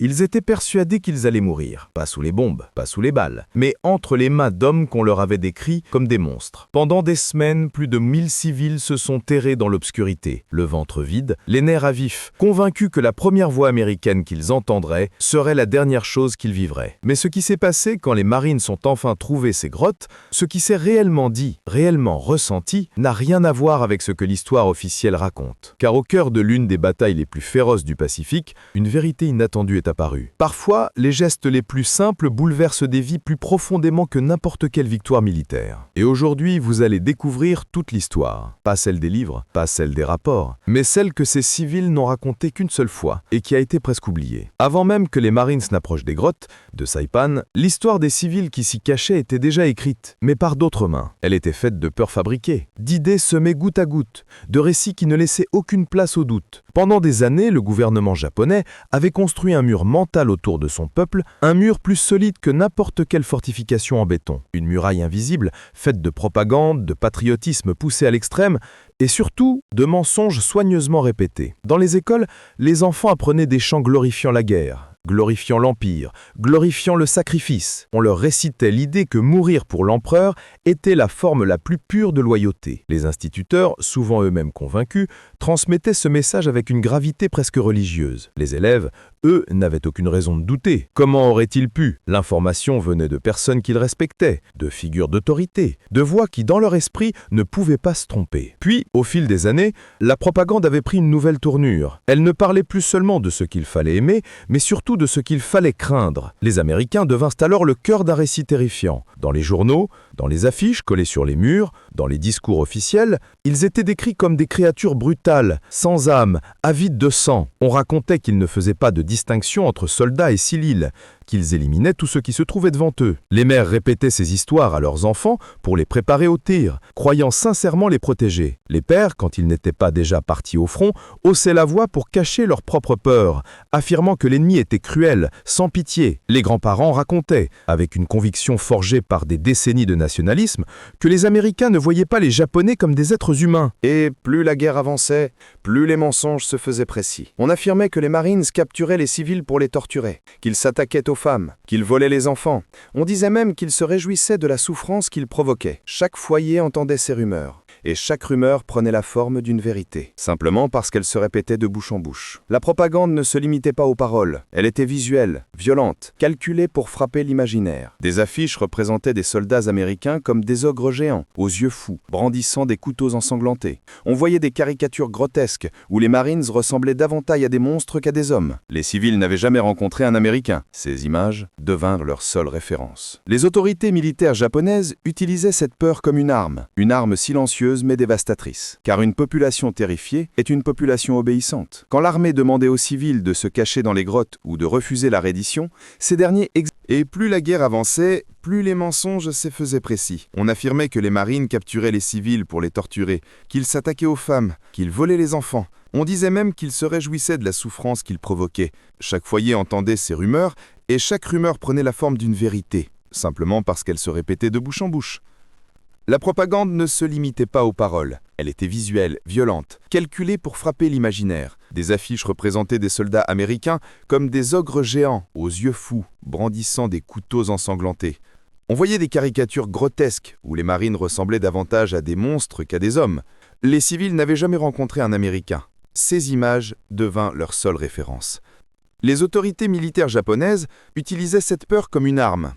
Ils étaient persuadés qu'ils allaient mourir, pas sous les bombes, pas sous les balles, mais entre les mains d'hommes qu'on leur avait décrits comme des monstres. Pendant des semaines, plus de 1000 civils se sont terrés dans l'obscurité, le ventre vide, les nerfs à vif, convaincus que la première voix américaine qu'ils entendraient serait la dernière chose qu'ils vivraient. Mais ce qui s'est passé quand les Marines ont enfin trouvé ces grottes, ce qui s'est réellement dit, réellement ressenti, n'a rien à voir avec ce que l'histoire officielle raconte. Car au cœur de l'une des batailles les plus féroces du Pacifique, une vérité inattendue est apparue. Parfois, les gestes les plus simples bouleversent des vies plus profondément que n'importe quelle victoire militaire. Et aujourd'hui, vous allez découvrir toute l'histoire. Pas celle des livres, pas celle des rapports, mais celle que ces civils n'ont racontée qu'une seule fois et qui a été presque oubliée. Avant même que les Marines n'approchent des grottes de Saipan, l'histoire des civils qui s'y cachaient était déjà écrite, mais par d'autres mains. Elle était faite de peurs fabriquées, d'idées semées goutte à goutte, de récits qui ne laissaient aucune place au doute. Pendant des années, le gouvernement japonais avait construit un mur mental autour de son peuple, un mur plus solide que n'importe quelle fortification en béton. Une muraille invisible, faite de propagande, de patriotisme poussé à l'extrême, et surtout de mensonges soigneusement répétés. Dans les écoles, les enfants apprenaient des chants glorifiant la guerre, glorifiant l'Empire, glorifiant le sacrifice. On leur récitait l'idée que mourir pour l'empereur était la forme la plus pure de loyauté. Les instituteurs, souvent eux-mêmes convaincus, transmettaient ce message avec une gravité presque religieuse. Les élèves, eux, n'avaient aucune raison de douter. Comment auraient-ils pu? L'information venait de personnes qu'ils respectaient, de figures d'autorité, de voix qui, dans leur esprit, ne pouvaient pas se tromper. Puis, au fil des années, la propagande avait pris une nouvelle tournure. Elle ne parlait plus seulement de ce qu'il fallait aimer, mais surtout de ce qu'il fallait craindre. Les Américains devinrent alors le cœur d'un récit terrifiant. Dans les journaux, dans les affiches collées sur les murs, dans les discours officiels, ils étaient décrits comme des créatures brutales, sans âme, avides de sang. On racontait qu'ils ne faisaient pas de distinction entre soldats et civils, qu'ils éliminaient tout ce qui se trouvait devant eux. Les mères répétaient ces histoires à leurs enfants pour les préparer au tir, croyant sincèrement les protéger. Les pères, quand ils n'étaient pas déjà partis au front, haussaient la voix pour cacher leur propre peur, affirmant que l'ennemi était cruel, sans pitié. Les grands-parents racontaient, avec une conviction forgée par des décennies de nationalisme, que les Américains ne voyaient pas les Japonais comme des êtres humains. Et plus la guerre avançait, plus les mensonges se faisaient précis. On affirmait que les Marines capturaient les civils pour les torturer, qu'ils s'attaquaient aux femmes, qu'ils volaient les enfants. On disait même qu'ils se réjouissaient de la souffrance qu'ils provoquaient. Chaque foyer entendait ces rumeurs. Et chaque rumeur prenait la forme d'une vérité, simplement parce qu'elle se répétait de bouche en bouche. La propagande ne se limitait pas aux paroles, elle était visuelle, violente, calculée pour frapper l'imaginaire. Des affiches représentaient des soldats américains comme des ogres géants, aux yeux fous, brandissant des couteaux ensanglantés. On voyait des caricatures grotesques, où les Marines ressemblaient davantage à des monstres qu'à des hommes. Les civils n'avaient jamais rencontré un Américain. Ces images devinrent leur seule référence. Les autorités militaires japonaises utilisaient cette peur comme une arme silencieuse mais dévastatrice. Car une population terrifiée est une population obéissante. Quand l'armée demandait aux civils de se cacher dans les grottes ou de refuser la reddition, ces derniers Et plus la guerre avançait, plus les mensonges se faisaient précis. On affirmait que les Marines capturaient les civils pour les torturer, qu'ils s'attaquaient aux femmes, qu'ils volaient les enfants. On disait même qu'ils se réjouissaient de la souffrance qu'ils provoquaient. Chaque foyer entendait ces rumeurs, et chaque rumeur prenait la forme d'une vérité, simplement parce qu'elle se répétait de bouche en bouche. La propagande ne se limitait pas aux paroles. Elle était visuelle, violente, calculée pour frapper l'imaginaire. Des affiches représentaient des soldats américains comme des ogres géants, aux yeux fous, brandissant des couteaux ensanglantés. On voyait des caricatures grotesques, où les Marines ressemblaient davantage à des monstres qu'à des hommes. Les civils n'avaient jamais rencontré un Américain. Ces images devinrent leur seule référence. Les autorités militaires japonaises utilisaient cette peur comme une arme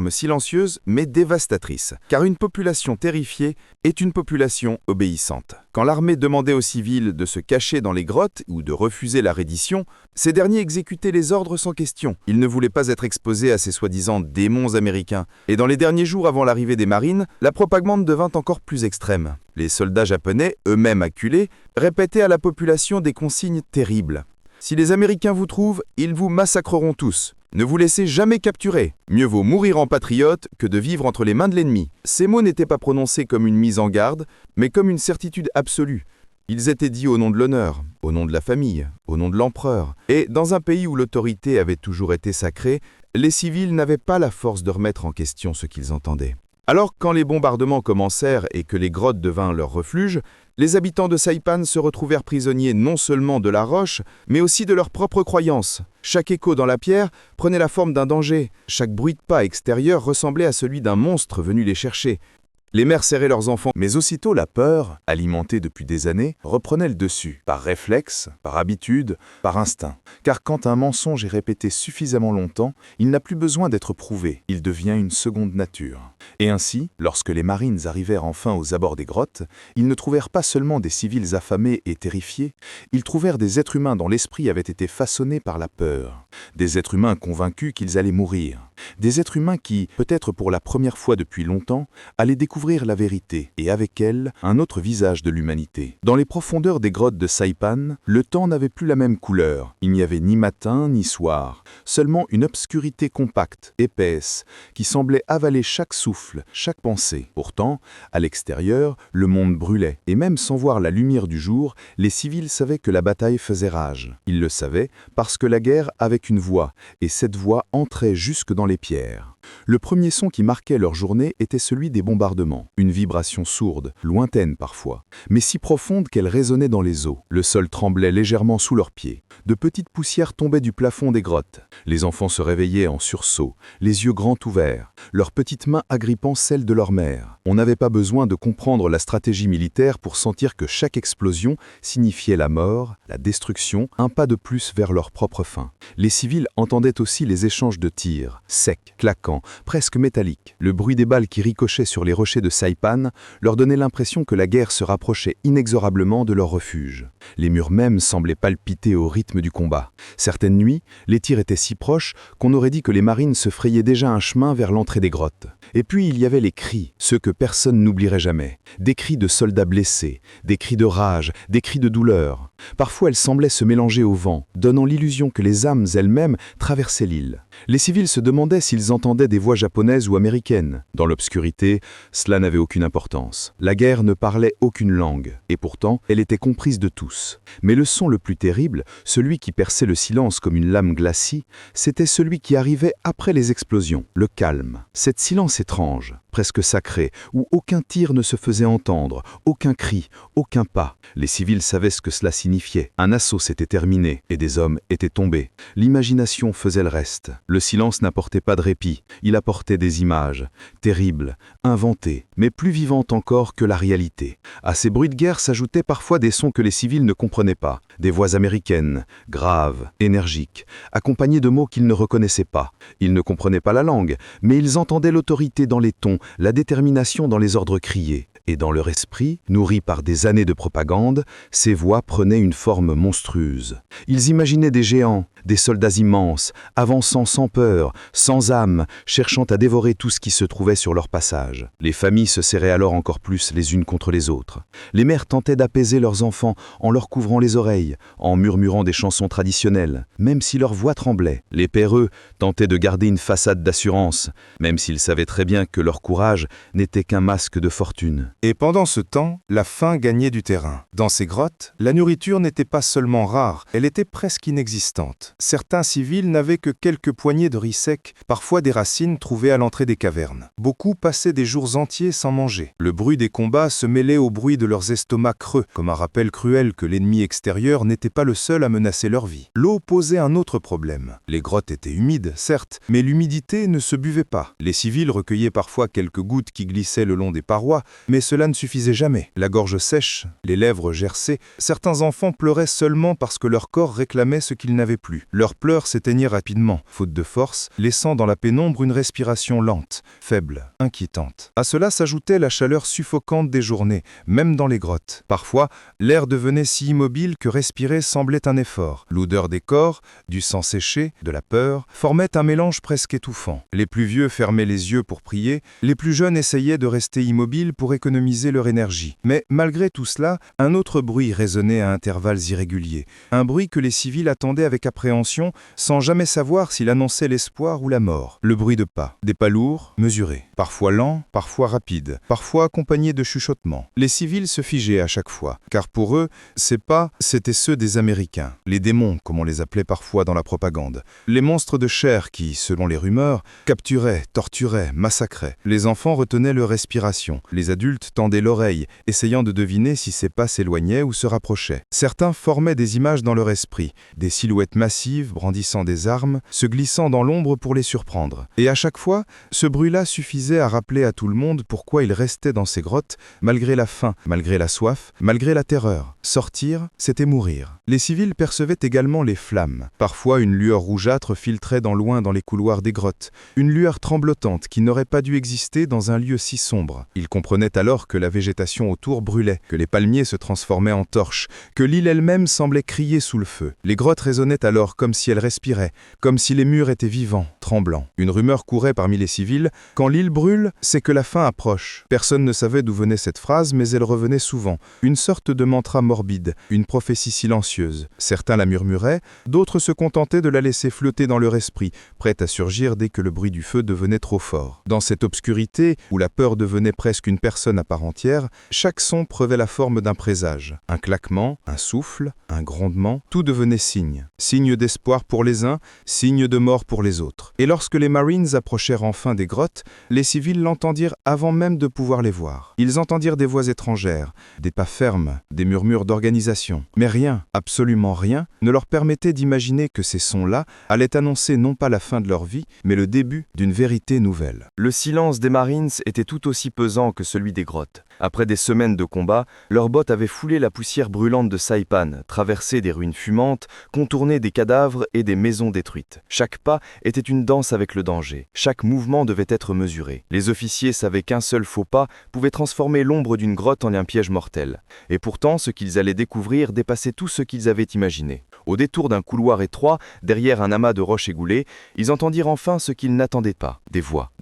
silencieuse mais dévastatrice, car une population terrifiée est une population obéissante. Quand l'armée demandait aux civils de se cacher dans les grottes ou de refuser la reddition, ces derniers exécutaient les ordres sans question. Ils ne voulaient pas être exposés à ces soi-disant démons américains. Et dans les derniers jours avant l'arrivée des Marines, la propagande devint encore plus extrême. Les soldats japonais, eux-mêmes acculés, répétaient à la population des consignes terribles. Si les Américains vous trouvent, ils vous massacreront tous. Ne vous laissez jamais capturer. Mieux vaut mourir en patriote que de vivre entre les mains de l'ennemi. Ces mots n'étaient pas prononcés comme une mise en garde, mais comme une certitude absolue. Ils étaient dits au nom de l'honneur, au nom de la famille, au nom de l'empereur. Et dans un pays où l'autorité avait toujours été sacrée, les civils n'avaient pas la force de remettre en question ce qu'ils entendaient. Alors, quand les bombardements commencèrent et que les grottes devinrent leur refuge, Les habitants de Saipan se retrouvèrent prisonniers non seulement de la roche, mais aussi de leurs propres croyances. Chaque écho dans la pierre prenait la forme d'un danger. Chaque bruit de pas extérieur ressemblait à celui d'un monstre venu les chercher. Les mères serraient leurs enfants, mais aussitôt la peur, alimentée depuis des années, reprenait le dessus, par réflexe, par habitude, par instinct. Car quand un mensonge est répété suffisamment longtemps, il n'a plus besoin d'être prouvé, il devient une seconde nature. Et ainsi, lorsque les Marines arrivèrent enfin aux abords des grottes, ils ne trouvèrent pas seulement des civils affamés et terrifiés, ils trouvèrent des êtres humains dont l'esprit avait été façonné par la peur, des êtres humains convaincus qu'ils allaient mourir, des êtres humains qui, peut-être pour la première fois depuis longtemps, allaient découvrir la vérité, et avec elle, un autre visage de l'humanité. Dans les profondeurs des grottes de Saipan, le temps n'avait plus la même couleur. Il n'y avait ni matin ni soir, seulement une obscurité compacte, épaisse, qui semblait avaler chaque souffle, chaque pensée. Pourtant, à l'extérieur, le monde brûlait, et même sans voir la lumière du jour, les civils savaient que la bataille faisait rage. Ils le savaient parce que la guerre avait une voix, et cette voix entrait jusque dans les pierres. Le premier son qui marquait leur journée était celui des bombardements, une vibration sourde, lointaine parfois, mais si profonde qu'elle résonnait dans les os. Le sol tremblait légèrement sous leurs pieds. De petites poussières tombaient du plafond des grottes. Les enfants se réveillaient en sursaut, les yeux grands ouverts, leurs petites mains agrippant celles de leur mère. On n'avait pas besoin de comprendre la stratégie militaire pour sentir que chaque explosion signifiait la mort, la destruction, un pas de plus vers leur propre fin. Les civils entendaient aussi les échanges de tirs, secs, claquants, presque métalliques. Le bruit des balles qui ricochaient sur les rochers de Saipan leur donnait l'impression que la guerre se rapprochait inexorablement de leur refuge. Les murs mêmes semblaient palpiter au rythme du combat. Certaines nuits, les tirs étaient si proches qu'on aurait dit que les marines se frayaient déjà un chemin vers l'entrée des grottes. Et puis il y avait les cris, ceux que personne n'oublierait jamais. Des cris de soldats blessés, des cris de rage, des cris de douleur. Parfois elles semblaient se mélanger au vent, donnant l'illusion que les âmes elles-mêmes traversaient l'île. Les civils se demandaient s'ils entendaient des voix japonaises ou américaines. Dans l'obscurité, cela n'avait aucune importance. La guerre ne parlait aucune langue, et pourtant, elle était comprise de tous. Mais le son le plus terrible, celui qui perçait le silence comme une lame glacie, c'était celui qui arrivait après les explosions, le calme. Cet silence étrange, presque sacré, où aucun tir ne se faisait entendre, aucun cri, aucun pas. Les civils savaient ce que cela signifiait. Un assaut s'était terminé, et des hommes étaient tombés. L'imagination faisait le reste. Le silence n'apportait pas de répit, il apportait des images, terribles, inventées, mais plus vivantes encore que la réalité. À ces bruits de guerre s'ajoutaient parfois des sons que les civils ne comprenaient pas, des voix américaines, graves, énergiques, accompagnées de mots qu'ils ne reconnaissaient pas. Ils ne comprenaient pas la langue, mais ils entendaient l'autorité dans les tons, la détermination dans les ordres criés. Et dans leur esprit, nourris par des années de propagande, ces voix prenaient une forme monstrueuse. Ils imaginaient des géants, des soldats immenses, avançant sans peur, sans âme, cherchant à dévorer tout ce qui se trouvait sur leur passage. Les familles se serraient alors encore plus les unes contre les autres. Les mères tentaient d'apaiser leurs enfants en leur couvrant les oreilles, en murmurant des chansons traditionnelles, même si leur voix tremblait. Les pères, eux, tentaient de garder une façade d'assurance, même s'ils savaient très bien que leur courage n'était qu'un masque de fortune. Et pendant ce temps, la faim gagnait du terrain. Dans ces grottes, la nourriture n'était pas seulement rare, elle était presque inexistante. Certains civils n'avaient que quelques poignées de riz sec, parfois des racines trouvées à l'entrée des cavernes. Beaucoup passaient des jours entiers sans manger. Le bruit des combats se mêlait au bruit de leurs estomacs creux, comme un rappel cruel que l'ennemi extérieur n'était pas le seul à menacer leur vie. L'eau posait un autre problème. Les grottes étaient humides, certes, mais l'humidité ne se buvait pas. Les civils recueillaient parfois quelques gouttes qui glissaient le long des parois, mais cela ne suffisait jamais. La gorge sèche, les lèvres gercées, certains enfants pleuraient seulement parce que leur corps réclamait ce qu'ils n'avaient plus. Leurs pleurs s'éteignaient rapidement, faute de force, laissant dans la pénombre une respiration lente, faible, inquiétante. À cela s'ajoutait la chaleur suffocante des journées, même dans les grottes. Parfois, l'air devenait si immobile que respirer semblait un effort. L'odeur des corps, du sang séché, de la peur, formait un mélange presque étouffant. Les plus vieux fermaient les yeux pour prier, les plus jeunes essayaient de rester immobiles pour économiser leur énergie. Mais malgré tout cela, un autre bruit résonnait à intervalles irréguliers, un bruit que les civils attendaient avec appréhension. appréhension, sans jamais savoir s'il annonçait l'espoir ou la mort. Le bruit de pas, des pas lourds, mesurés, parfois lents, parfois rapides, parfois accompagnés de chuchotements. Les civils se figeaient à chaque fois, car pour eux, ces pas, c'étaient ceux des Américains, les démons, comme on les appelait parfois dans la propagande. Les monstres de chair qui, selon les rumeurs, capturaient, torturaient, massacraient. Les enfants retenaient leur respiration. Les adultes tendaient l'oreille, essayant de deviner si ces pas s'éloignaient ou se rapprochaient. Certains formaient des images dans leur esprit, des silhouettes massives brandissant des armes, se glissant dans l'ombre pour les surprendre. Et à chaque fois, ce bruit-là suffisait à rappeler à tout le monde pourquoi ils restaient dans ces grottes, malgré la faim, malgré la soif, malgré la terreur. Sortir, c'était mourir. Les civils percevaient également les flammes. Parfois, une lueur rougeâtre filtrait loin dans les couloirs des grottes, une lueur tremblotante qui n'aurait pas dû exister dans un lieu si sombre. Ils comprenaient alors que la végétation autour brûlait, que les palmiers se transformaient en torches, que l'île elle-même semblait crier sous le feu. Les grottes résonnaient alors comme si elles respiraient, comme si les murs étaient vivants, tremblants. Une rumeur courait parmi les civils: quand l'île brûle, c'est que la fin approche. Personne ne savait d'où venait cette phrase, mais elle revenait souvent. Une sorte de mantra morbide, une prophétie silencieuse. Certains la murmuraient, d'autres se contentaient de la laisser flotter dans leur esprit, prête à surgir dès que le bruit du feu devenait trop fort. Dans cette obscurité, où la peur devenait presque une personne à part entière, chaque son prenait la forme d'un présage. Un claquement, un souffle, un grondement, tout devenait signe. Signe d'espoir pour les uns, signe de mort pour les autres. Et lorsque les Marines approchèrent enfin des grottes, les civils l'entendirent avant même de pouvoir les voir. Ils entendirent des voix étrangères, des pas fermes, des murmures d'organisation. Mais rien, absolument rien, ne leur permettait d'imaginer que ces sons-là allaient annoncer non pas la fin de leur vie, mais le début d'une vérité nouvelle. Le silence des Marines était tout aussi pesant que celui des grottes. Après des semaines de combat, leurs bottes avaient foulé la poussière brûlante de Saipan, traversé des ruines fumantes, contourné des cadavres et des maisons détruites. Chaque pas était une danse avec le danger. Chaque mouvement devait être mesuré. Les officiers savaient qu'un seul faux pas pouvait transformer l'ombre d'une grotte en un piège mortel. Et pourtant, ce qu'ils allaient découvrir dépassait tout ce qu'ils avaient imaginé. Au détour d'un couloir étroit, derrière un amas de roches égoulées, ils entendirent enfin ce qu'ils n'attendaient pas. Des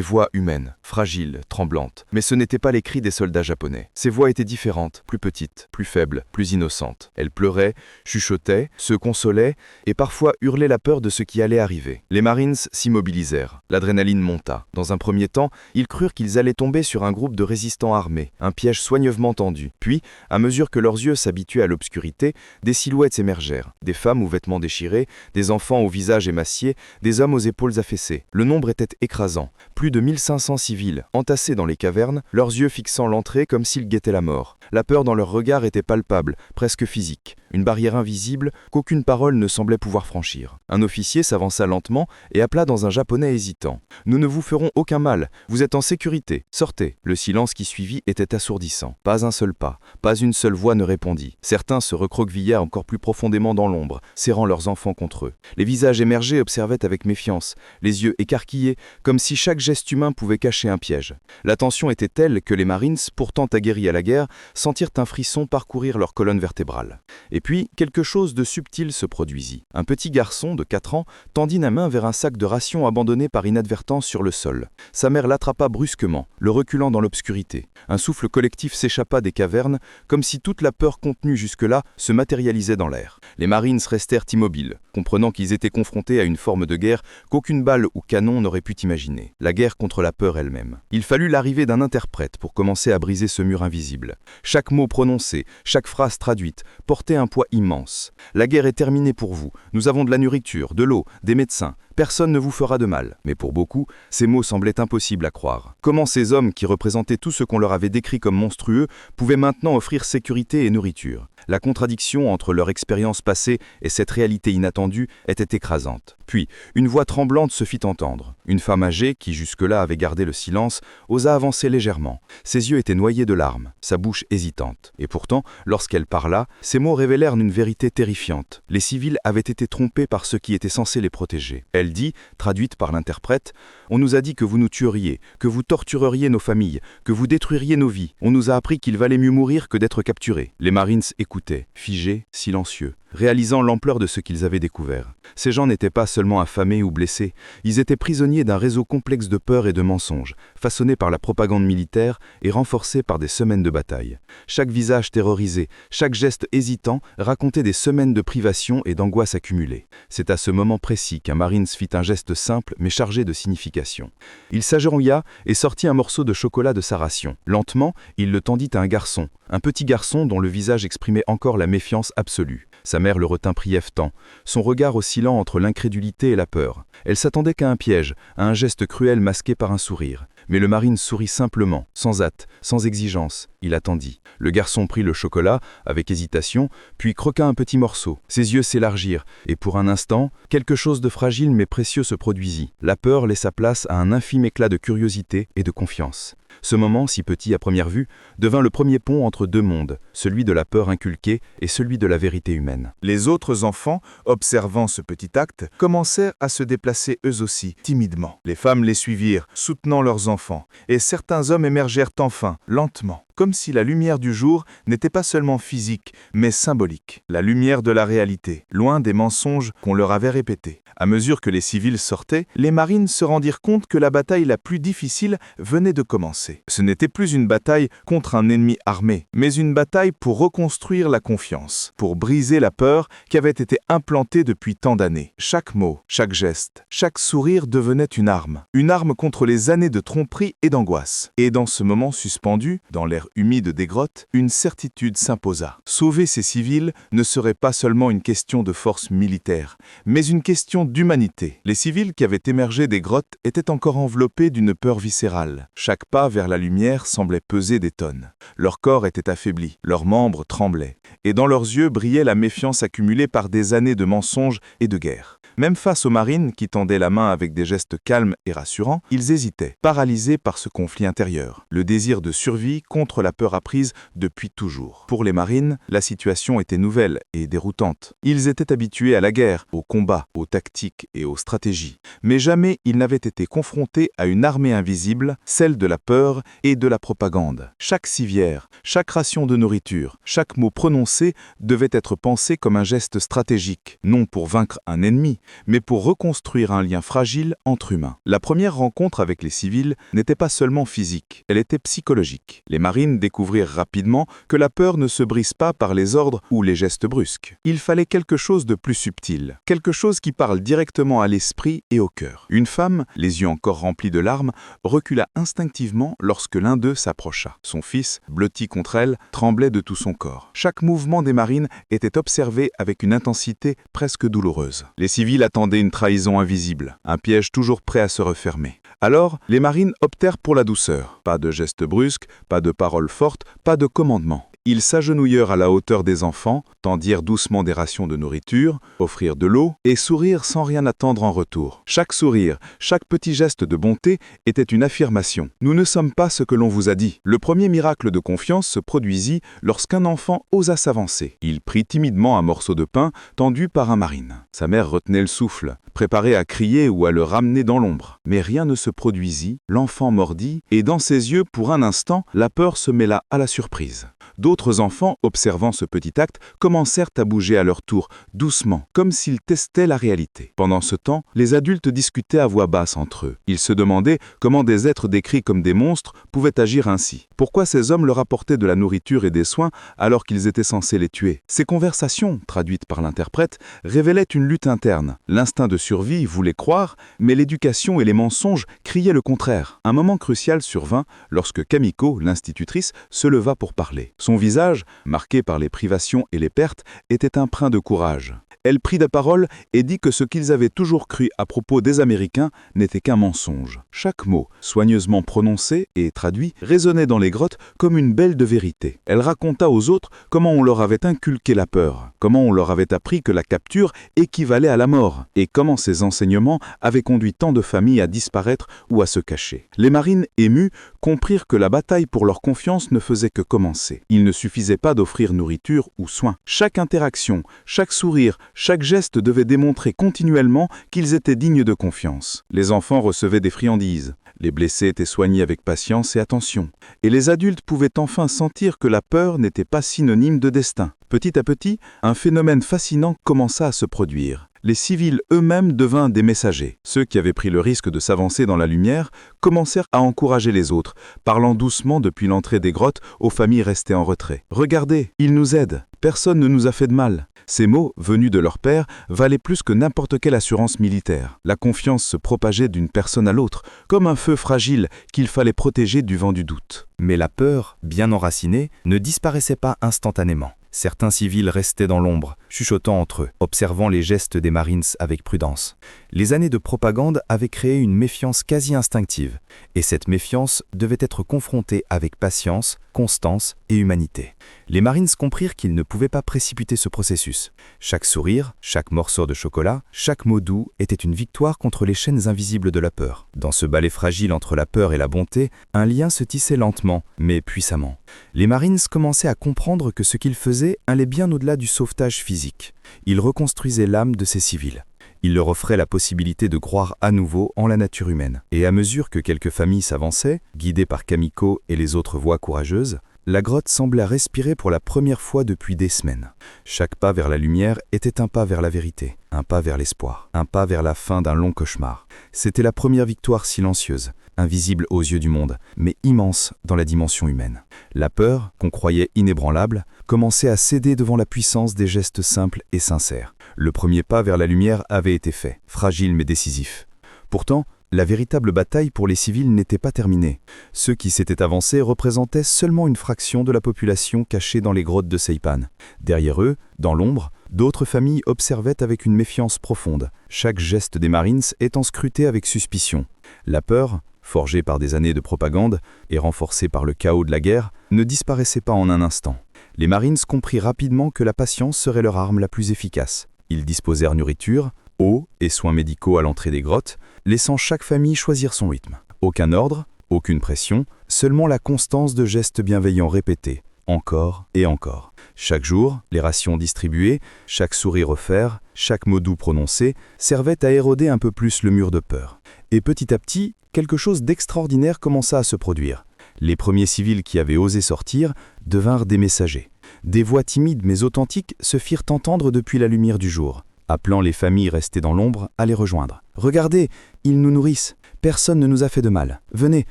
voix humaines, fragiles, tremblantes. Mais ce n'étaient pas les cris des soldats japonais. Ces voix étaient différentes, plus petites, plus faibles, plus innocentes. Elles pleuraient, chuchotaient, se consolaient et parfois hurlaient la peur de ce qui allait arriver. Les Marines s'immobilisèrent. L'adrénaline monta. Dans un premier temps, ils crurent qu'ils allaient tomber sur un groupe de résistants armés, un piège soigneusement tendu. Puis, à mesure que leurs yeux s'habituaient à l'obscurité, des silhouettes émergèrent. Des femmes aux vêtements déchirés, des enfants au visage émacié, des hommes aux épaules affaissées. Le nombre était écrasant. Plus de 1500 civils, entassés dans les cavernes, leurs yeux fixant l'entrée comme s'ils guettaient la mort. La peur dans leur regard était palpable, presque physique. Une barrière invisible qu'aucune parole ne semblait pouvoir franchir. Un officier s'avança lentement et appela dans un japonais hésitant. « Nous ne vous ferons aucun mal, vous êtes en sécurité, sortez !» Le silence qui suivit était assourdissant. Pas un seul pas, pas une seule voix ne répondit. Certains se recroquevillaient encore plus profondément dans l'ombre, serrant leurs enfants contre eux. Les visages émergés observaient avec méfiance, les yeux écarquillés, comme si chaque geste humain pouvait cacher un piège. La tension était telle que les Marines, pourtant aguerris à la guerre, sentirent un frisson parcourir leur colonne vertébrale. Et puis, quelque chose de subtil se produisit. Un petit garçon de 4 ans tendit la main vers un sac de rations abandonné par inadvertance sur le sol. Sa mère l'attrapa brusquement, le reculant dans l'obscurité. Un souffle collectif s'échappa des cavernes, comme si toute la peur contenue jusque-là se matérialisait dans l'air. Les Marines restèrent immobiles, comprenant qu'ils étaient confrontés à une forme de guerre qu'aucune balle ou canon n'aurait pu imaginer. La guerre contre la peur elle-même. Il fallut l'arrivée d'un interprète pour commencer à briser ce mur invisible. Chaque mot prononcé, chaque phrase traduite, portait un poids immense. La guerre est terminée pour vous. Nous avons de la nourriture, de l'eau, des médecins. Personne ne vous fera de mal. Mais pour beaucoup, ces mots semblaient impossibles à croire. Comment ces hommes qui représentaient tout ce qu'on leur avait décrit comme monstrueux pouvaient maintenant offrir sécurité et nourriture? La contradiction entre leur expérience passée et cette réalité inattendue était écrasante. Puis, une voix tremblante se fit entendre. Une femme âgée, qui jusque-là avait gardé le silence, osa avancer légèrement. Ses yeux étaient noyés de larmes, sa bouche hésitante. Et pourtant, lorsqu'elle parla, ses mots révélèrent une vérité terrifiante. Les civils avaient été trompés par ceux qui étaient censés les protéger. Elle dit, traduite par l'interprète, « On nous a dit que vous nous tueriez, que vous tortureriez nos familles, que vous détruiriez nos vies. On nous a appris qu'il valait mieux mourir que d'être capturés. » Les Marines écoutèrent. écoutaient, figés, silencieux, réalisant l'ampleur de ce qu'ils avaient découvert. Ces gens n'étaient pas seulement affamés ou blessés, ils étaient prisonniers d'un réseau complexe de peurs et de mensonges, façonné par la propagande militaire et renforcé par des semaines de bataille. Chaque visage terrorisé, chaque geste hésitant racontait des semaines de privation et d'angoisse accumulées. C'est à ce moment précis qu'un Marines fit un geste simple mais chargé de signification. Il s'agenouilla et sortit un morceau de chocolat de sa ration. Lentement, il le tendit à un petit garçon dont le visage exprimait encore la méfiance absolue. Sa mère le retint brièvement, son regard oscillant entre l'incrédulité et la peur. Elle s'attendait qu'à un piège, à un geste cruel masqué par un sourire. Mais le Marine sourit simplement, sans hâte, sans exigence. Il attendit. Le garçon prit le chocolat, avec hésitation, puis croqua un petit morceau. Ses yeux s'élargirent, et pour un instant, quelque chose de fragile mais précieux se produisit. La peur laissa place à un infime éclat de curiosité et de confiance. Ce moment, si petit à première vue, devint le premier pont entre deux mondes, celui de la peur inculquée et celui de la vérité humaine. Les autres enfants, observant ce petit acte, commencèrent à se déplacer eux aussi, timidement. Les femmes les suivirent, soutenant leurs enfants, et certains hommes émergèrent enfin, lentement, comme si la lumière du jour n'était pas seulement physique, mais symbolique. La lumière de la réalité, loin des mensonges qu'on leur avait répétés. À mesure que les civils sortaient, les Marines se rendirent compte que la bataille la plus difficile venait de commencer. Ce n'était plus une bataille contre un ennemi armé, mais une bataille pour reconstruire la confiance, pour briser la peur qui avait été implantée depuis tant d'années. Chaque mot, chaque geste, chaque sourire devenait une arme contre les années de tromperie et d'angoisse. Et dans ce moment suspendu, dans l'air humide des grottes, une certitude s'imposa. Sauver ces civils ne serait pas seulement une question de force militaire, mais une question d'humanité. Les civils qui avaient émergé des grottes étaient encore enveloppés d'une peur viscérale. Chaque pas vers la lumière semblait peser des tonnes. Leur corps était affaibli, leurs membres tremblaient, et dans leurs yeux brillait la méfiance accumulée par des années de mensonges et de guerre. Même face aux Marines qui tendaient la main avec des gestes calmes et rassurants, ils hésitaient, paralysés par ce conflit intérieur. Le désir de survie contre la peur apprise depuis toujours. Pour les Marines, la situation était nouvelle et déroutante. Ils étaient habitués à la guerre, au combat, aux tactiques et aux stratégies. Mais jamais ils n'avaient été confrontés à une armée invisible, celle de la peur et de la propagande. Chaque civière, chaque ration de nourriture, chaque mot prononcé devait être pensé comme un geste stratégique, non pour vaincre un ennemi, mais pour reconstruire un lien fragile entre humains. La première rencontre avec les civils n'était pas seulement physique, elle était psychologique. Les Marines découvrirent rapidement que la peur ne se brise pas par les ordres ou les gestes brusques. Il fallait quelque chose de plus subtil, quelque chose qui parle directement à l'esprit et au cœur. Une femme, les yeux encore remplis de larmes, recula instinctivement lorsque l'un d'eux s'approcha. Son fils, blotti contre elle, tremblait de tout son corps. Chaque mouvement des Marines était observé avec une intensité presque douloureuse. Les civils attendaient une trahison invisible, un piège toujours prêt à se refermer. Alors, les Marines optèrent pour la douceur. Pas de gestes brusques, pas de paroles fortes, pas de commandements. Ils s'agenouillèrent à la hauteur des enfants, tendirent doucement des rations de nourriture, offrirent de l'eau et sourirent sans rien attendre en retour. Chaque sourire, chaque petit geste de bonté était une affirmation. « Nous ne sommes pas ce que l'on vous a dit ». Le premier miracle de confiance se produisit lorsqu'un enfant osa s'avancer. Il prit timidement un morceau de pain tendu par un Marine. Sa mère retenait le souffle, préparée à crier ou à le ramener dans l'ombre. Mais rien ne se produisit, l'enfant mordit, et dans ses yeux, pour un instant, la peur se mêla à la surprise. D'autres enfants, observant ce petit acte, commencèrent à bouger à leur tour, doucement, comme s'ils testaient la réalité. Pendant ce temps, les adultes discutaient à voix basse entre eux. Ils se demandaient comment des êtres décrits comme des monstres pouvaient agir ainsi. Pourquoi ces hommes leur apportaient de la nourriture et des soins alors qu'ils étaient censés les tuer? Ces conversations, traduites par l'interprète, révélaient une lutte interne. L'instinct de survie voulait croire, mais l'éducation et les mensonges criaient le contraire. Un moment crucial survint lorsque Kamiko, l'institutrice, se leva pour parler. Son visage, marqué par les privations et les pertes, était empreint de courage. Elle prit la parole et dit que ce qu'ils avaient toujours cru à propos des Américains n'était qu'un mensonge. Chaque mot, soigneusement prononcé et traduit, résonnait dans les grottes comme une belle de vérité. Elle raconta aux autres comment on leur avait inculqué la peur, comment on leur avait appris que la capture équivalait à la mort, et comment ces enseignements avaient conduit tant de familles à disparaître ou à se cacher. Les Marines, émus, comprirent que la bataille pour leur confiance ne faisait que commencer. Il ne suffisait pas d'offrir nourriture ou soins. Chaque interaction, chaque sourire, chaque geste devait démontrer continuellement qu'ils étaient dignes de confiance. Les enfants recevaient des friandises. Les blessés étaient soignés avec patience et attention. Et les adultes pouvaient enfin sentir que la peur n'était pas synonyme de destin. Petit à petit, un phénomène fascinant commença à se produire. Les civils eux-mêmes devinrent des messagers. Ceux qui avaient pris le risque de s'avancer dans la lumière commencèrent à encourager les autres, parlant doucement depuis l'entrée des grottes aux familles restées en retrait. « Regardez, ils nous aident. Personne ne nous a fait de mal. » Ces mots, venus de leur père, valaient plus que n'importe quelle assurance militaire. La confiance se propageait d'une personne à l'autre, comme un feu fragile qu'il fallait protéger du vent du doute. Mais la peur, bien enracinée, ne disparaissait pas instantanément. Certains civils restaient dans l'ombre, chuchotant entre eux, observant les gestes des Marines avec prudence. Les années de propagande avaient créé une méfiance quasi instinctive, et cette méfiance devait être confrontée avec patience, constance et humanité. Les Marines comprirent qu'ils ne pouvaient pas précipiter ce processus. Chaque sourire, chaque morceau de chocolat, chaque mot doux était une victoire contre les chaînes invisibles de la peur. Dans ce balai fragile entre la peur et la bonté, un lien se tissait lentement, mais puissamment. Les Marines commençaient à comprendre que ce qu'ils faisaient allait bien au-delà du sauvetage physique. Ils reconstruisaient l'âme de ces civils. Ils leur offraient la possibilité de croire à nouveau en la nature humaine. Et à mesure que quelques familles s'avançaient, guidées par Kamiko et les autres voix courageuses, la grotte semblait respirer pour la première fois depuis des semaines. Chaque pas vers la lumière était un pas vers la vérité, un pas vers l'espoir, un pas vers la fin d'un long cauchemar. C'était la première victoire silencieuse, invisible aux yeux du monde, mais immense dans la dimension humaine. La peur, qu'on croyait inébranlable, commençait à céder devant la puissance des gestes simples et sincères. Le premier pas vers la lumière avait été fait, fragile mais décisif. Pourtant, la véritable bataille pour les civils n'était pas terminée. Ceux qui s'étaient avancés représentaient seulement une fraction de la population cachée dans les grottes de Saipan. Derrière eux, dans l'ombre, d'autres familles observaient avec une méfiance profonde, chaque geste des Marines étant scruté avec suspicion. La peur, forgée par des années de propagande et renforcée par le chaos de la guerre, ne disparaissait pas en un instant. Les Marines comprirent rapidement que la patience serait leur arme la plus efficace. Ils disposèrent nourriture, eau et soins médicaux à l'entrée des grottes, laissant chaque famille choisir son rythme. Aucun ordre, aucune pression, seulement la constance de gestes bienveillants répétés, encore et encore. Chaque jour, les rations distribuées, chaque sourire offert, chaque mot doux prononcé, servaient à éroder un peu plus le mur de peur. Et petit à petit, quelque chose d'extraordinaire commença à se produire. Les premiers civils qui avaient osé sortir devinrent des messagers. Des voix timides mais authentiques se firent entendre depuis la lumière du jour, appelant les familles restées dans l'ombre à les rejoindre. « Regardez, ils nous nourrissent. Personne ne nous a fait de mal. Venez,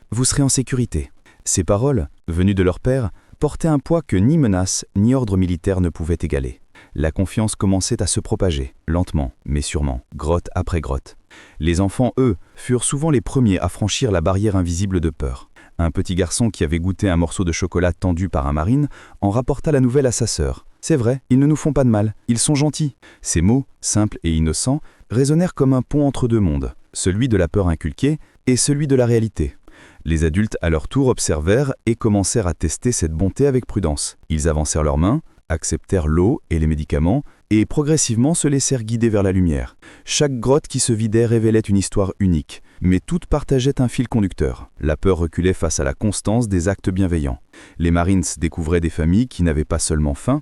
vous serez en sécurité. » Ces paroles, venues de leur père, portaient un poids que ni menace ni ordre militaire ne pouvaient égaler. La confiance commençait à se propager, lentement, mais sûrement, grotte après grotte. Les enfants, eux, furent souvent les premiers à franchir la barrière invisible de peur. Un petit garçon qui avait goûté un morceau de chocolat tendu par un marine en rapporta la nouvelle à sa sœur. « C'est vrai, ils ne nous font pas de mal, ils sont gentils. » Ces mots, simples et innocents, résonnèrent comme un pont entre deux mondes, celui de la peur inculquée et celui de la réalité. Les adultes, à leur tour, observèrent et commencèrent à tester cette bonté avec prudence. Ils avancèrent leurs mains, acceptèrent l'eau et les médicaments, et progressivement se laissèrent guider vers la lumière. Chaque grotte qui se vidait révélait une histoire unique, mais toutes partageaient un fil conducteur. La peur reculait face à la constance des actes bienveillants. Les Marines découvraient des familles qui n'avaient pas seulement faim,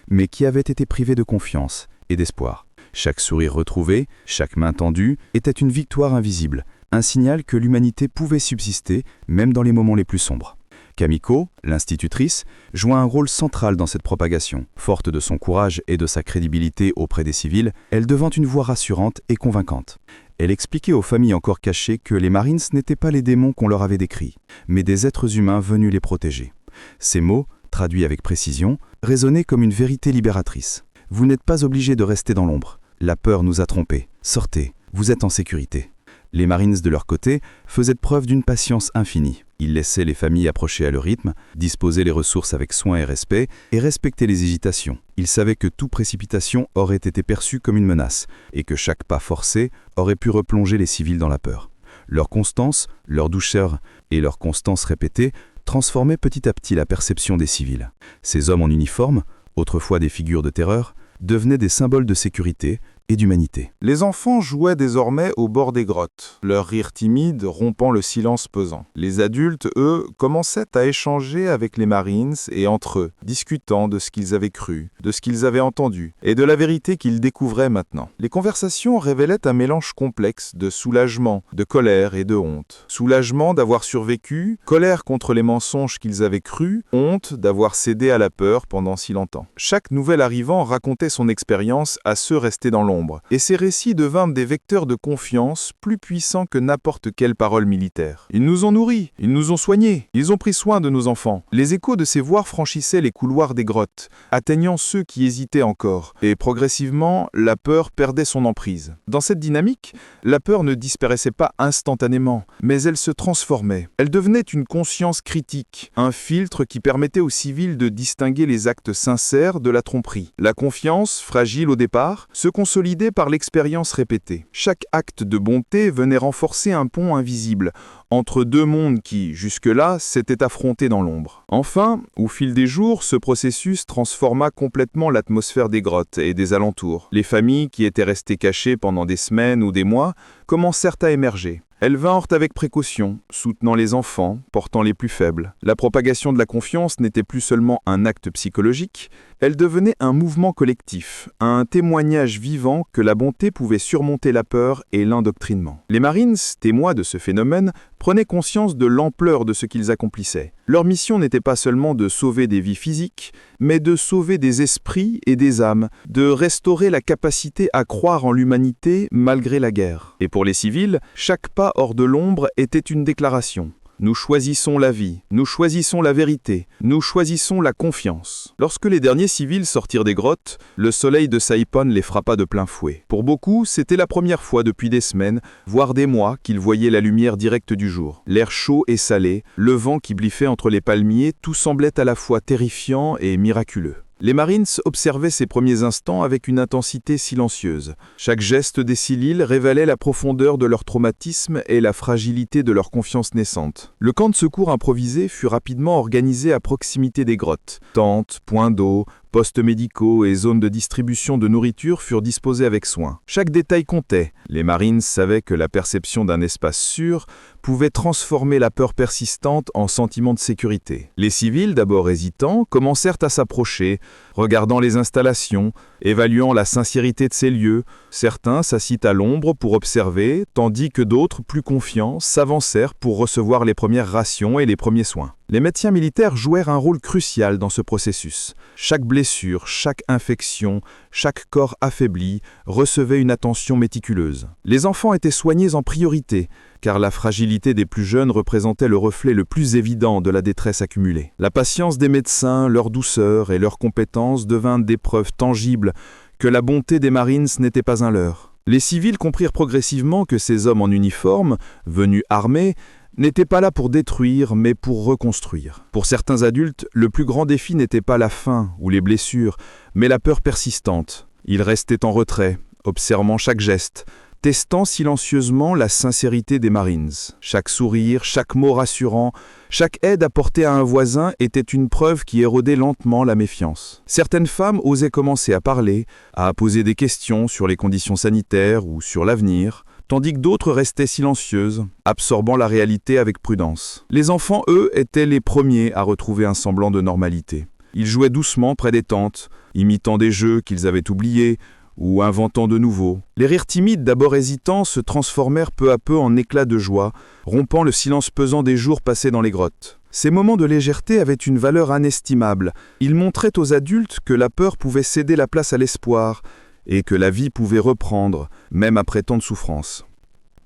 mais qui avaient été privées de confiance et d'espoir. Chaque sourire retrouvé, chaque main tendue, était une victoire invisible, un signal que l'humanité pouvait subsister, même dans les moments les plus sombres. Kamiko, l'institutrice, joua un rôle central dans cette propagation. Forte de son courage et de sa crédibilité auprès des civils, elle devint une voix rassurante et convaincante. Elle expliquait aux familles encore cachées que les Marines n'étaient pas les démons qu'on leur avait décrits, mais des êtres humains venus les protéger. Ces mots, traduits avec précision, résonnaient comme une vérité libératrice. « Vous n'êtes pas obligés de rester dans l'ombre. La peur nous a trompés. Sortez, vous êtes en sécurité. » Les Marines, de leur côté, faisaient preuve d'une patience infinie. Ils laissaient les familles approcher à leur rythme, disposer les ressources avec soin et respect, et respecter les hésitations. Ils savaient que toute précipitation aurait été perçue comme une menace, et que chaque pas forcé aurait pu replonger les civils dans la peur. Leur constance, leur douceur et leur constance répétée transformaient petit à petit la perception des civils. Ces hommes en uniforme, autrefois des figures de terreur, devenaient des symboles de sécurité, et d'humanité. Les enfants jouaient désormais au bord des grottes, leur rire timide rompant le silence pesant. Les adultes, eux, commençaient à échanger avec les Marines et entre eux, discutant de ce qu'ils avaient cru, de ce qu'ils avaient entendu et de la vérité qu'ils découvraient maintenant. Les conversations révélaient un mélange complexe de soulagement, de colère et de honte. Soulagement d'avoir survécu, colère contre les mensonges qu'ils avaient crus, honte d'avoir cédé à la peur pendant si longtemps. Chaque nouvel arrivant racontait son expérience à ceux restés dans l'ombre, et ces récits devinrent des vecteurs de confiance plus puissants que n'importe quelle parole militaire. Ils nous ont nourris, ils nous ont soignés, ils ont pris soin de nos enfants. Les échos de ces voix franchissaient les couloirs des grottes, atteignant ceux qui hésitaient encore, et progressivement, la peur perdait son emprise. Dans cette dynamique, la peur ne disparaissait pas instantanément, mais elle se transformait. Elle devenait une conscience critique, un filtre qui permettait aux civils de distinguer les actes sincères de la tromperie. La confiance, fragile au départ, se consolidait par l'expérience répétée. Chaque acte de bonté venait renforcer un pont invisible entre deux mondes qui, jusque-là, s'étaient affrontés dans l'ombre. Enfin, au fil des jours, ce processus transforma complètement l'atmosphère des grottes et des alentours. Les familles qui étaient restées cachées pendant des semaines ou des mois commencèrent à émerger. Elles vinrent avec précaution, soutenant les enfants, portant les plus faibles. La propagation de la confiance n'était plus seulement un acte psychologique, elle devenait un mouvement collectif, un témoignage vivant que la bonté pouvait surmonter la peur et l'endoctrinement. Les Marines, témoins de ce phénomène, prenaient conscience de l'ampleur de ce qu'ils accomplissaient. Leur mission n'était pas seulement de sauver des vies physiques, mais de sauver des esprits et des âmes, de restaurer la capacité à croire en l'humanité malgré la guerre. Et pour les civils, chaque pas hors de l'ombre était une déclaration. Nous choisissons la vie, nous choisissons la vérité, nous choisissons la confiance. Lorsque les derniers civils sortirent des grottes, le soleil de Saipan les frappa de plein fouet. Pour beaucoup, c'était la première fois depuis des semaines, voire des mois, qu'ils voyaient la lumière directe du jour. L'air chaud et salé, le vent qui bliffait entre les palmiers, tout semblait à la fois terrifiant et miraculeux. Les Marines observaient ces premiers instants avec une intensité silencieuse. Chaque geste des civils révélait la profondeur de leur traumatisme et la fragilité de leur confiance naissante. Le camp de secours improvisé fut rapidement organisé à proximité des grottes. Tentes, points d'eau, postes médicaux et zones de distribution de nourriture furent disposés avec soin. Chaque détail comptait. Les Marines savaient que la perception d'un espace sûr pouvait transformer la peur persistante en sentiment de sécurité. Les civils, d'abord hésitants, commencèrent à s'approcher, regardant les installations, évaluant la sincérité de ces lieux. Certains s'assirent à l'ombre pour observer, tandis que d'autres, plus confiants, s'avancèrent pour recevoir les premières rations et les premiers soins. Les médecins militaires jouèrent un rôle crucial dans ce processus. Chaque blessure, chaque infection, chaque corps affaibli recevait une attention méticuleuse. Les enfants étaient soignés en priorité, car la fragilité des plus jeunes représentait le reflet le plus évident de la détresse accumulée. La patience des médecins, leur douceur et leur compétence devinrent des preuves tangibles que la bonté des Marines n'était pas un leurre. Les civils comprirent progressivement que ces hommes en uniforme, venus armés, n'étaient pas là pour détruire, mais pour reconstruire. Pour certains adultes, le plus grand défi n'était pas la faim ou les blessures, mais la peur persistante. Ils restaient en retrait, observant chaque geste, testant silencieusement la sincérité des Marines. Chaque sourire, chaque mot rassurant, chaque aide apportée à un voisin était une preuve qui érodait lentement la méfiance. Certaines femmes osaient commencer à parler, à poser des questions sur les conditions sanitaires ou sur l'avenir, tandis que d'autres restaient silencieuses, absorbant la réalité avec prudence. Les enfants, eux, étaient les premiers à retrouver un semblant de normalité. Ils jouaient doucement près des tentes, imitant des jeux qu'ils avaient oubliés, ou inventant de nouveaux. Les rires timides, d'abord hésitants, se transformèrent peu à peu en éclats de joie, rompant le silence pesant des jours passés dans les grottes. Ces moments de légèreté avaient une valeur inestimable. Ils montraient aux adultes que la peur pouvait céder la place à l'espoir, et que la vie pouvait reprendre, même après tant de souffrances.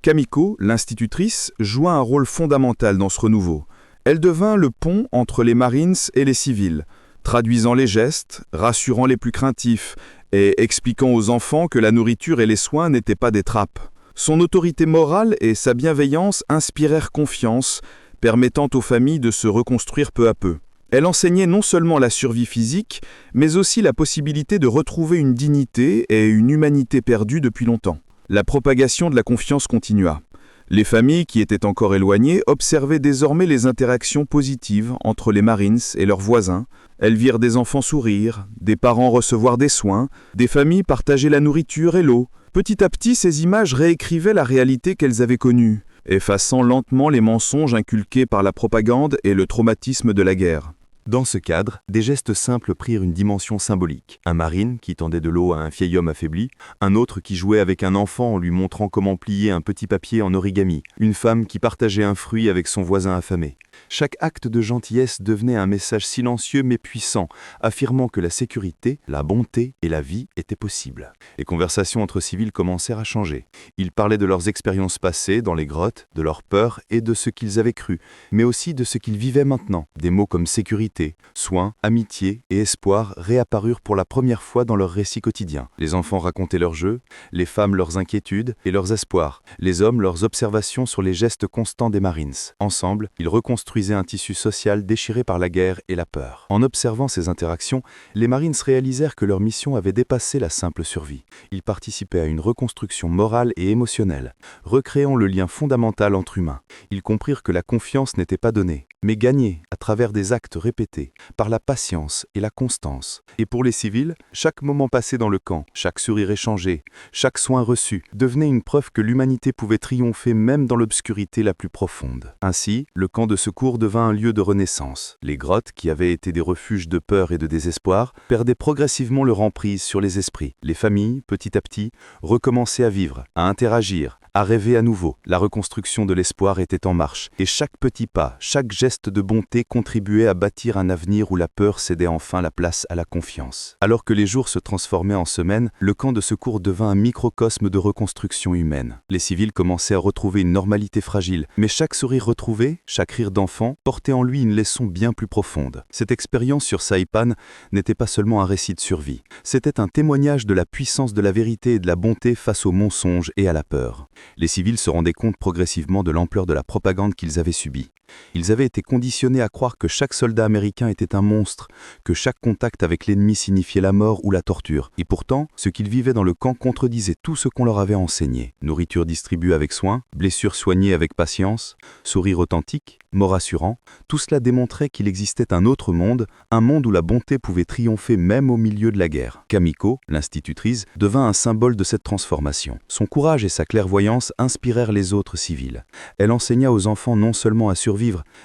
Kamiko, l'institutrice, joua un rôle fondamental dans ce renouveau. Elle devint le pont entre les Marines et les civils, traduisant les gestes, rassurant les plus craintifs et expliquant aux enfants que la nourriture et les soins n'étaient pas des trappes. Son autorité morale et sa bienveillance inspirèrent confiance, permettant aux familles de se reconstruire peu à peu. Elle enseignait non seulement la survie physique, mais aussi la possibilité de retrouver une dignité et une humanité perdues depuis longtemps. La propagation de la confiance continua. Les familles qui étaient encore éloignées observaient désormais les interactions positives entre les Marines et leurs voisins. Elles virent des enfants sourire, des parents recevoir des soins, des familles partager la nourriture et l'eau. Petit à petit, ces images réécrivaient la réalité qu'elles avaient connue, effaçant lentement les mensonges inculqués par la propagande et le traumatisme de la guerre. Dans ce cadre, des gestes simples prirent une dimension symbolique. Un marine qui tendait de l'eau à un vieil homme affaibli, un autre qui jouait avec un enfant en lui montrant comment plier un petit papier en origami, une femme qui partageait un fruit avec son voisin affamé. Chaque acte de gentillesse devenait un message silencieux mais puissant, affirmant que la sécurité, la bonté et la vie étaient possibles. Les conversations entre civils commencèrent à changer. Ils parlaient de leurs expériences passées dans les grottes, de leurs peurs et de ce qu'ils avaient cru, mais aussi de ce qu'ils vivaient maintenant. Des mots comme sécurité, soins, amitié et espoir réapparurent pour la première fois dans leurs récits quotidiens. Les enfants racontaient leurs jeux, les femmes leurs inquiétudes et leurs espoirs, les hommes leurs observations sur les gestes constants des Marines. Ensemble, ils reconstruisaient un tissu social déchiré par la guerre et la peur. En observant ces interactions, les Marines réalisèrent que leur mission avait dépassé la simple survie. Ils participaient à une reconstruction morale et émotionnelle, recréant le lien fondamental entre humains. Ils comprirent que la confiance n'était pas donnée, mais gagnée à travers des actes répétés, par la patience et la constance. Et pour les civils, chaque moment passé dans le camp, chaque sourire échangé, chaque soin reçu, devenait une preuve que l'humanité pouvait triompher même dans l'obscurité la plus profonde. Ainsi, le camp de secours devint un lieu de renaissance. Les grottes, qui avaient été des refuges de peur et de désespoir, perdaient progressivement leur emprise sur les esprits. Les familles, petit à petit, recommençaient à vivre, à interagir, à rêver à nouveau. La reconstruction de l'espoir était en marche, et chaque petit pas, chaque geste de bonté contribuait à bâtir un avenir où la peur cédait enfin la place à la confiance. Alors que les jours se transformaient en semaines, le camp de secours devint un microcosme de reconstruction humaine. Les civils commençaient à retrouver une normalité fragile, mais chaque sourire retrouvé, chaque rire d'enfant, portait en lui une leçon bien plus profonde. Cette expérience sur Saipan n'était pas seulement un récit de survie, c'était un témoignage de la puissance de la vérité et de la bonté face aux mensonges et à la peur. Les civils se rendaient compte progressivement de l'ampleur de la propagande qu'ils avaient subie. Ils avaient été conditionnés à croire que chaque soldat américain était un monstre, que chaque contact avec l'ennemi signifiait la mort ou la torture. Et pourtant, ce qu'ils vivaient dans le camp contredisait tout ce qu'on leur avait enseigné. Nourriture distribuée avec soin, blessures soignées avec patience, sourire authentique, mots rassurants, tout cela démontrait qu'il existait un autre monde, un monde où la bonté pouvait triompher même au milieu de la guerre. Kamiko, l'institutrice, devint un symbole de cette transformation. Son courage et sa clairvoyance inspirèrent les autres civils. Elle enseigna aux enfants non seulement à survivre,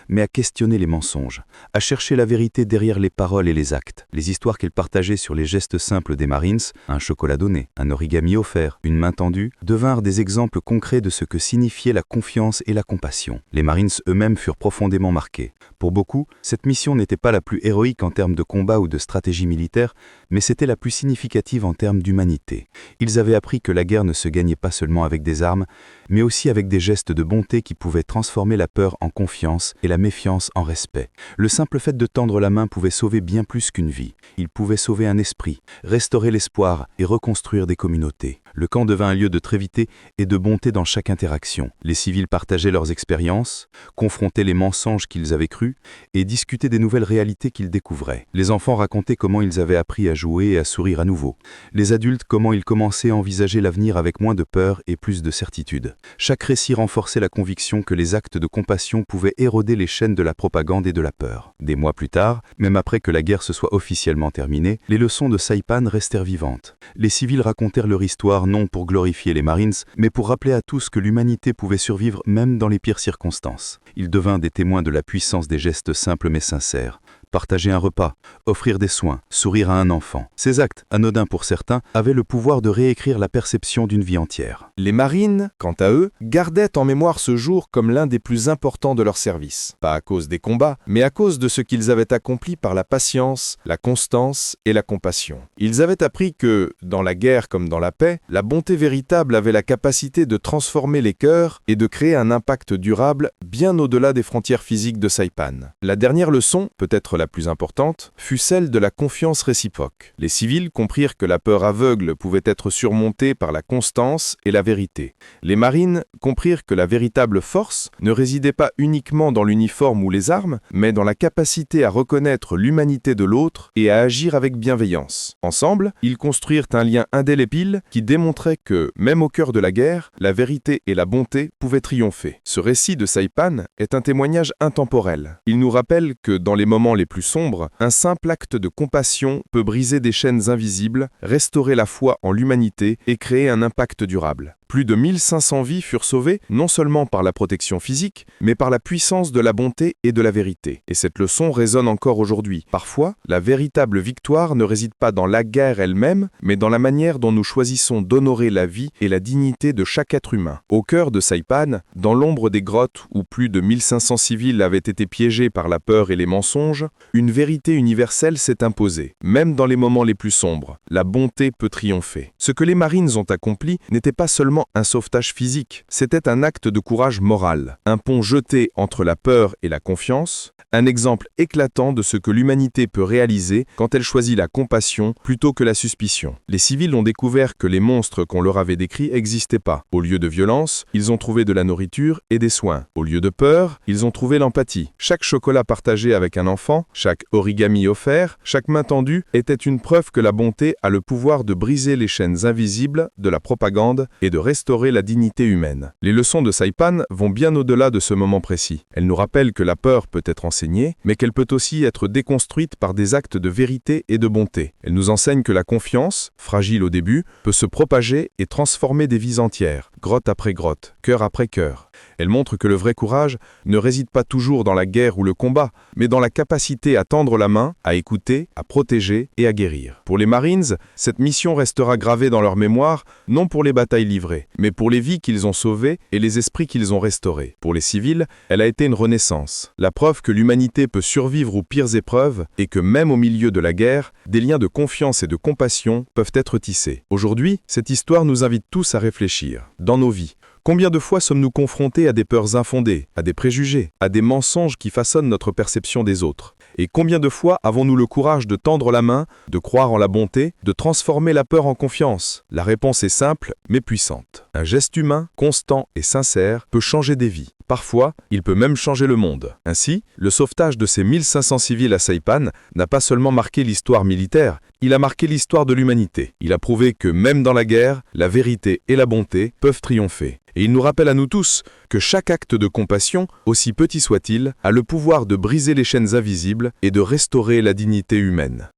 mais à questionner les mensonges, à chercher la vérité derrière les paroles et les actes. Les histoires qu'elle partageait sur les gestes simples des Marines, un chocolat donné, un origami offert, une main tendue, devinrent des exemples concrets de ce que signifiait la confiance et la compassion. Les Marines eux-mêmes furent profondément marqués. Pour beaucoup, cette mission n'était pas la plus héroïque en termes de combat ou de stratégie militaire, mais c'était la plus significative en termes d'humanité. Ils avaient appris que la guerre ne se gagnait pas seulement avec des armes, mais aussi avec des gestes de bonté qui pouvaient transformer la peur en confiance et la méfiance en respect. Le simple fait de tendre la main pouvait sauver bien plus qu'une vie. Il pouvait sauver un esprit, restaurer l'espoir et reconstruire des communautés. Le camp devint un lieu de trévité et de bonté dans chaque interaction. Les civils partageaient leurs expériences, confrontaient les mensonges qu'ils avaient crus et discutaient des nouvelles réalités qu'ils découvraient. Les enfants racontaient comment ils avaient appris à jouer et à sourire à nouveau. Les adultes comment ils commençaient à envisager l'avenir avec moins de peur et plus de certitude. Chaque récit renforçait la conviction que les actes de compassion pouvaient éroder les chaînes de la propagande et de la peur. Des mois plus tard, même après que la guerre se soit officiellement terminée, les leçons de Saipan restèrent vivantes. Les civils racontèrent leur histoire non pour glorifier les Marines, mais pour rappeler à tous que l'humanité pouvait survivre même dans les pires circonstances. Ils devinrent des témoins de la puissance des gestes simples mais sincères. Partager un repas, offrir des soins, sourire à un enfant. Ces actes, anodins pour certains, avaient le pouvoir de réécrire la perception d'une vie entière. Les Marines, quant à eux, gardaient en mémoire ce jour comme l'un des plus importants de leur service. Pas à cause des combats, mais à cause de ce qu'ils avaient accompli par la patience, la constance et la compassion. Ils avaient appris que, dans la guerre comme dans la paix, la bonté véritable avait la capacité de transformer les cœurs et de créer un impact durable bien au-delà des frontières physiques de Saipan. La dernière leçon, peut-être la plus importante, fut celle de la confiance réciproque. Les civils comprirent que la peur aveugle pouvait être surmontée par la constance et la vérité. Les Marines comprirent que la véritable force ne résidait pas uniquement dans l'uniforme ou les armes, mais dans la capacité à reconnaître l'humanité de l'autre et à agir avec bienveillance. Ensemble, ils construirent un lien indélébile qui démontrait que, même au cœur de la guerre, la vérité et la bonté pouvaient triompher. Ce récit de Saipan est un témoignage intemporel. Il nous rappelle que dans les moments les plus sombres, un simple acte de compassion peut briser des chaînes invisibles, restaurer la foi en l'humanité et créer un impact durable. Plus de 1500 vies furent sauvées, non seulement par la protection physique, mais par la puissance de la bonté et de la vérité. Et cette leçon résonne encore aujourd'hui. Parfois, la véritable victoire ne réside pas dans la guerre elle-même, mais dans la manière dont nous choisissons d'honorer la vie et la dignité de chaque être humain. Au cœur de Saipan, dans l'ombre des grottes où plus de 1500 civils avaient été piégés par la peur et les mensonges, une vérité universelle s'est imposée. Même dans les moments les plus sombres, la bonté peut triompher. Ce que les Marines ont accompli n'était pas seulement un sauvetage physique, c'était un acte de courage moral, un pont jeté entre la peur et la confiance, un exemple éclatant de ce que l'humanité peut réaliser quand elle choisit la compassion plutôt que la suspicion. Les civils ont découvert que les monstres qu'on leur avait décrits n'existaient pas. Au lieu de violence, ils ont trouvé de la nourriture et des soins. Au lieu de peur, ils ont trouvé l'empathie. Chaque chocolat partagé avec un enfant, chaque origami offert, chaque main tendue était une preuve que la bonté a le pouvoir de briser les chaînes invisibles de la propagande et de restaurer la dignité humaine. Les leçons de Saipan vont bien au-delà de ce moment précis. Elles nous rappellent que la peur peut être enseignée, mais qu'elle peut aussi être déconstruite par des actes de vérité et de bonté. Elles nous enseignent que la confiance, fragile au début, peut se propager et transformer des vies entières, grotte après grotte, cœur après cœur. Elles montrent que le vrai courage ne réside pas toujours dans la guerre ou le combat, mais dans la capacité à tendre la main, à écouter, à protéger et à guérir. Pour les Marines, cette mission restera gravée dans leur mémoire, non pour les batailles livrées, mais pour les vies qu'ils ont sauvées et les esprits qu'ils ont restaurés. Pour les civils, elle a été une renaissance, la preuve que l'humanité peut survivre aux pires épreuves et que même au milieu de la guerre, des liens de confiance et de compassion peuvent être tissés. Aujourd'hui, cette histoire nous invite tous à réfléchir. Dans nos vies, combien de fois sommes-nous confrontés à des peurs infondées, à des préjugés, à des mensonges qui façonnent notre perception des autres? Et combien de fois avons-nous le courage de tendre la main, de croire en la bonté, de transformer la peur en confiance? La réponse est simple, mais puissante. Un geste humain, constant et sincère, peut changer des vies. Parfois, il peut même changer le monde. Ainsi, le sauvetage de ces 1500 civils à Saipan n'a pas seulement marqué l'histoire militaire, il a marqué l'histoire de l'humanité. Il a prouvé que même dans la guerre, la vérité et la bonté peuvent triompher. Et il nous rappelle à nous tous que chaque acte de compassion, aussi petit soit-il, a le pouvoir de briser les chaînes invisibles et de restaurer la dignité humaine.